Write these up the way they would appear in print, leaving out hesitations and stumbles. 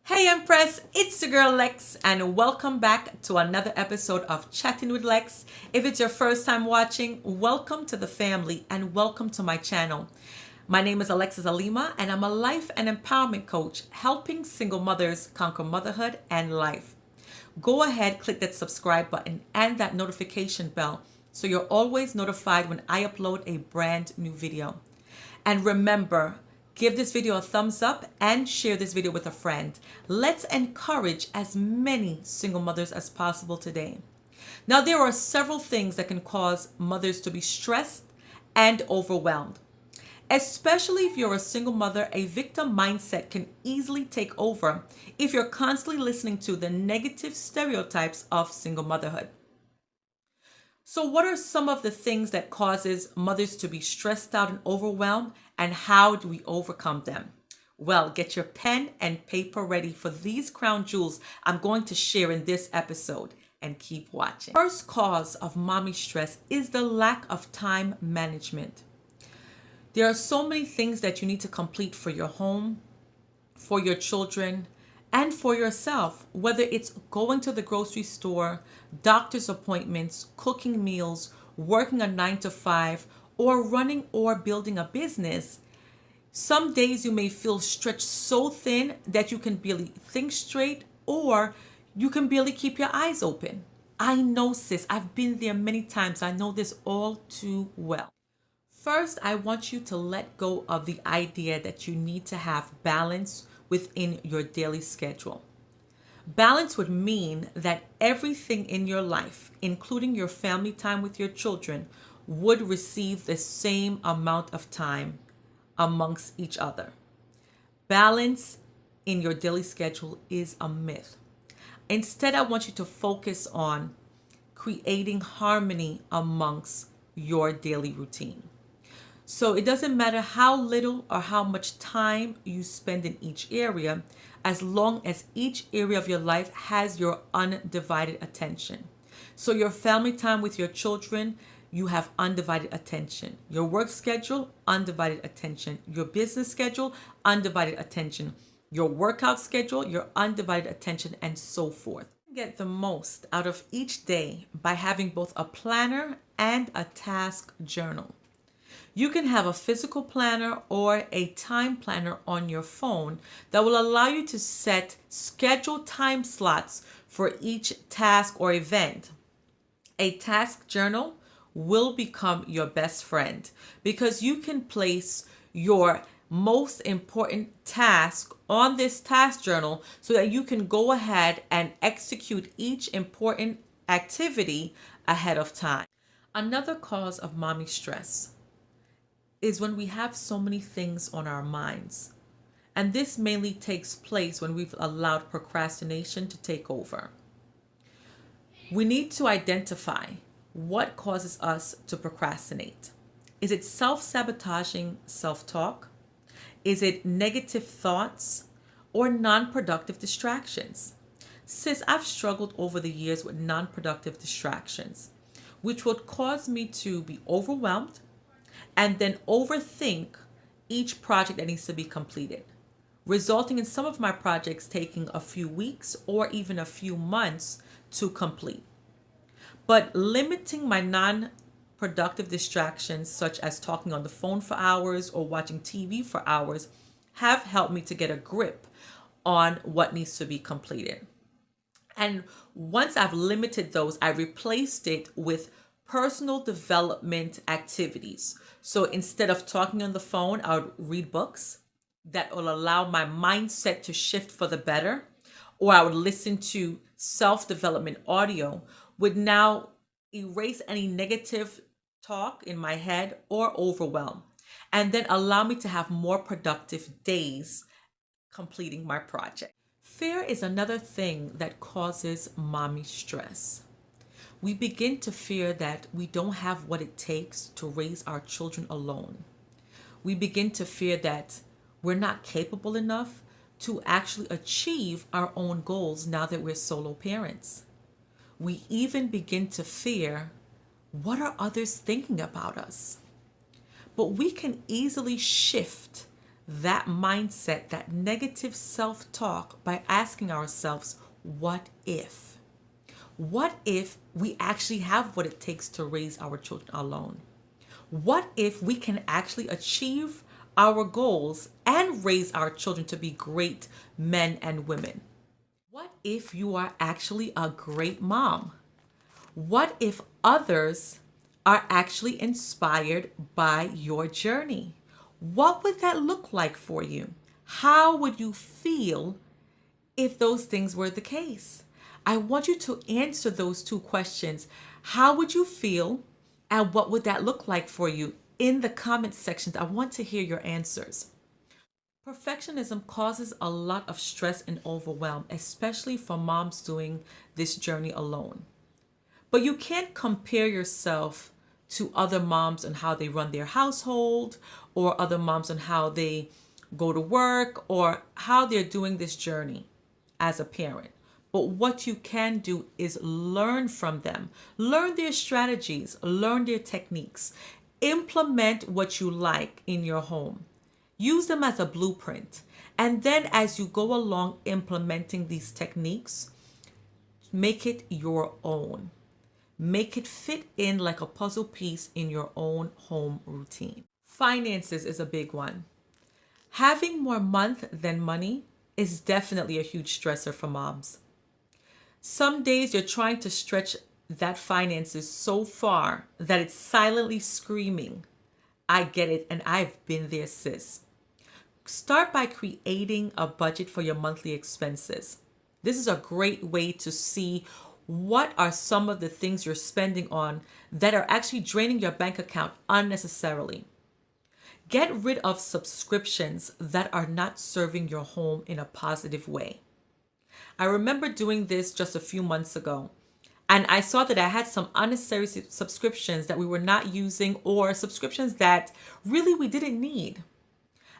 Hey Empress, it's the girl Lex, and welcome back to another episode of Chatting with Lex. If it's your first time watching, welcome to the family and welcome to my channel. My name is Alexis Alima, and I'm a life and empowerment coach helping single mothers conquer motherhood and life. Go ahead, click that subscribe button and that notification bell so you're always notified when I upload a brand new video. And remember, give this video a thumbs up and share this video with a friend. Let's encourage as many single mothers as possible today. Now, there are several things that can cause mothers to be stressed and overwhelmed. Especially if you're a single mother, a victim mindset can easily take over if you're constantly listening to the negative stereotypes of single motherhood. So what are some of the things that causes mothers to be stressed out and overwhelmed, and how do we overcome them? Well, get your pen and paper ready for these crown jewels I'm going to share in this episode, and keep watching. First cause of mommy stress is the lack of time management. There are so many things that you need to complete for your home, for your children, and for yourself, whether it's going to the grocery store, doctor's appointments, cooking meals, working a 9 to 5, or running or building a business. Some days you may feel stretched so thin that you can barely think straight, or you can barely keep your eyes open. I know, sis, I've been there many times. I know this all too well. First, I want you to let go of the idea that you need to have balance within your daily schedule. Balance would mean that everything in your life, including your family time with your children, would receive the same amount of time amongst each other. Balance in your daily schedule is a myth. Instead, I want you to focus on creating harmony amongst your daily routine. So it doesn't matter how little or how much time you spend in each area, as long as each area of your life has your undivided attention. So your family time with your children, you have undivided attention. Your work schedule, undivided attention. Your business schedule, undivided attention. Your workout schedule, your undivided attention, and so forth. Get the most out of each day by having both a planner and a task journal. You can have a physical planner or a time planner on your phone that will allow you to set scheduled time slots for each task or event. A task journal will become your best friend because you can place your most important task on this task journal so that you can go ahead and execute each important activity ahead of time. Another cause of mommy stress is when we have so many things on our minds. And this mainly takes place when we've allowed procrastination to take over. We need to identify what causes us to procrastinate. Is it self-sabotaging self-talk? Is it negative thoughts or non-productive distractions? Sis, I've struggled over the years with non-productive distractions, which would cause me to be overwhelmed and then overthink each project that needs to be completed, resulting in some of my projects taking a few weeks or even a few months to complete. But limiting my non-productive distractions, such as talking on the phone for hours or watching TV for hours, have helped me to get a grip on what needs to be completed. And once I've limited those, I replaced it with personal development activities. So instead of talking on the phone, I would read books that will allow my mindset to shift for the better, or I would listen to self-development audio, would now erase any negative talk in my head or overwhelm, and then allow me to have more productive days completing my project. Fear is another thing that causes mommy stress. We begin to fear that we don't have what it takes to raise our children alone. We begin to fear that we're not capable enough to actually achieve our own goals now that we're solo parents. We even begin to fear, what are others thinking about us? But we can easily shift that mindset, that negative self-talk by asking ourselves, what if? What if we actually have what it takes to raise our children alone? What if we can actually achieve our goals and raise our children to be great men and women? What if you are actually a great mom? What if others are actually inspired by your journey? What would that look like for you? How would you feel if those things were the case? I want you to answer those two questions. How would you feel, and what would that look like for you? In the comment sections, I want to hear your answers. Perfectionism causes a lot of stress and overwhelm, especially for moms doing this journey alone. But you can't compare yourself to other moms and how they run their household, or other moms and how they go to work, or how they're doing this journey as a parent. But what you can do is learn from them, learn their strategies, learn their techniques, implement what you like in your home, use them as a blueprint. And then as you go along implementing these techniques, make it your own. Make it fit in like a puzzle piece in your own home routine. Finances is a big one. Having more month than money is definitely a huge stressor for moms. Some days you're trying to stretch that finances so far that it's silently screaming, I get it, and I've been there, sis. Start by creating a budget for your monthly expenses. This is a great way to see what are some of the things you're spending on that are actually draining your bank account unnecessarily. Get rid of subscriptions that are not serving your home in a positive way. I remember doing this just a few months ago, and I saw that I had some unnecessary subscriptions that we were not using, or subscriptions that really we didn't need.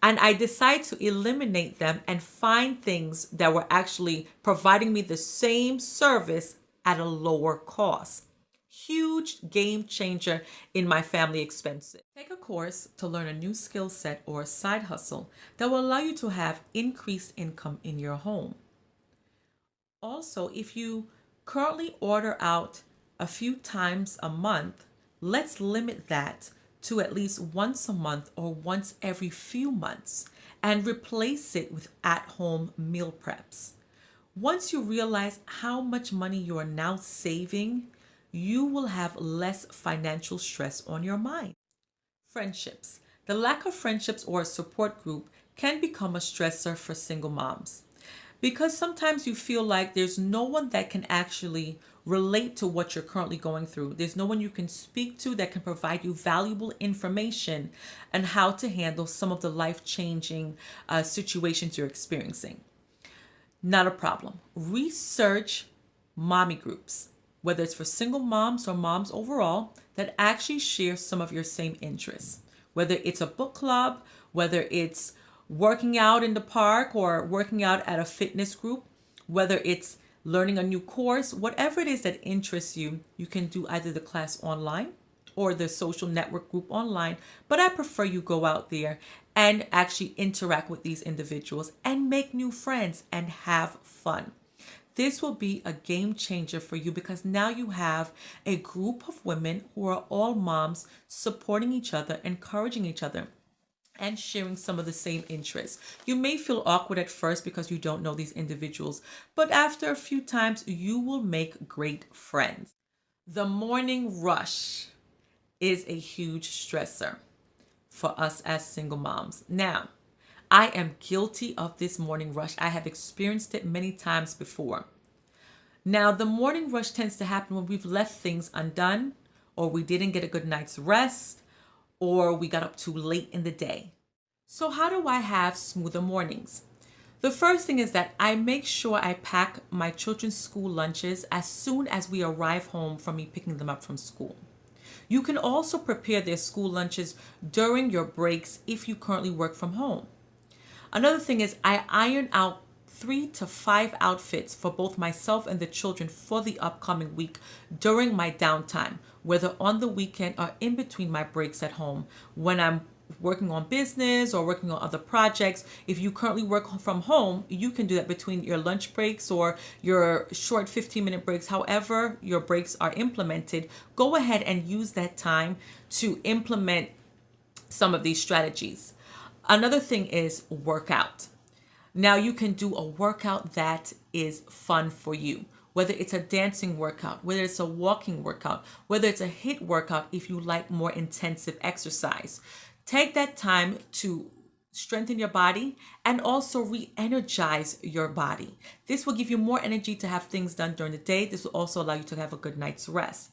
And I decided to eliminate them and find things that were actually providing me the same service at a lower cost. Huge game changer in my family expenses. Take a course to learn a new skill set or a side hustle that will allow you to have increased income in your home. Also, if you currently order out a few times a month, let's limit that to at least once a month or once every few months, and replace it with at-home meal preps. Once you realize how much money you are now saving, you will have less financial stress on your mind. Friendships. The lack of friendships or a support group can become a stressor for single moms, because sometimes you feel like there's no one that can actually relate to what you're currently going through. There's no one you can speak to that can provide you valuable information on how to handle some of the life-changing situations you're experiencing. Not a problem. Research mommy groups, whether it's for single moms or moms overall, that actually share some of your same interests. Whether it's a book club, whether it's working out in the park or working out at a fitness group, whether it's learning a new course, whatever it is that interests you, you can do either the class online or the social network group online. But I prefer you go out there and actually interact with these individuals and make new friends and have fun. This will be a game changer for you, because now you have a group of women who are all moms supporting each other, encouraging each other, and sharing some of the same interests. You may feel awkward at first because you don't know these individuals, but after a few times, you will make great friends. The morning rush is a huge stressor for us as single moms. Now, I am guilty of this morning rush. I have experienced it many times before. Now, the morning rush tends to happen when we've left things undone, or we didn't get a good night's rest, or we got up too late in the day. So how do I have smoother mornings? The first thing is that I make sure I pack my children's school lunches as soon as we arrive home from me picking them up from school. You can also prepare their school lunches during your breaks if you currently work from home. Another thing is I iron out 3 to 5 outfits for both myself and the children for the upcoming week during my downtime, whether on the weekend or in between my breaks at home, when I'm working on business or working on other projects. If you currently work from home, you can do that between your lunch breaks or your short 15-minute breaks. However your breaks are implemented, go ahead and use that time to implement some of these strategies. Another thing is workout. Now you can do a workout that is fun for you, whether it's a dancing workout, whether it's a walking workout, whether it's a HIIT workout if you like more intensive exercise. Take that time to strengthen your body and also re-energize your body. This will give you more energy to have things done during the day. This will also allow you to have a good night's rest.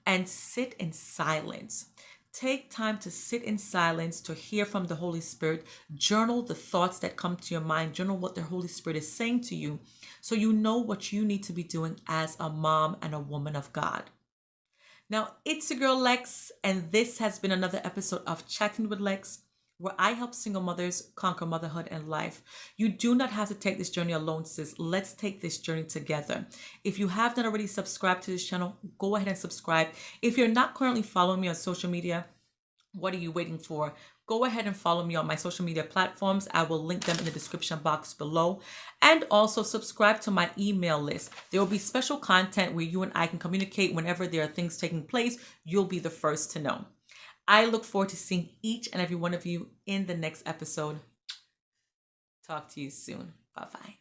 And sit in silence. Take time to sit in silence to hear from the Holy Spirit. Journal the thoughts that come to your mind. Journal what the Holy Spirit is saying to you so you know what you need to be doing as a mom and a woman of God. Now, it's your girl Lex, and this has been another episode of Chatting with Lex, where I help single mothers conquer motherhood and life. You do not have to take this journey alone, sis. Let's take this journey together. If you have not already subscribed to this channel, go ahead and subscribe. If you're not currently following me on social media, what are you waiting for? Go ahead and follow me on my social media platforms. I will link them in the description box below. And also subscribe to my email list. There will be special content where you and I can communicate whenever there are things taking place. You'll be the first to know. I look forward to seeing each and every one of you in the next episode. Talk to you soon. Bye-bye.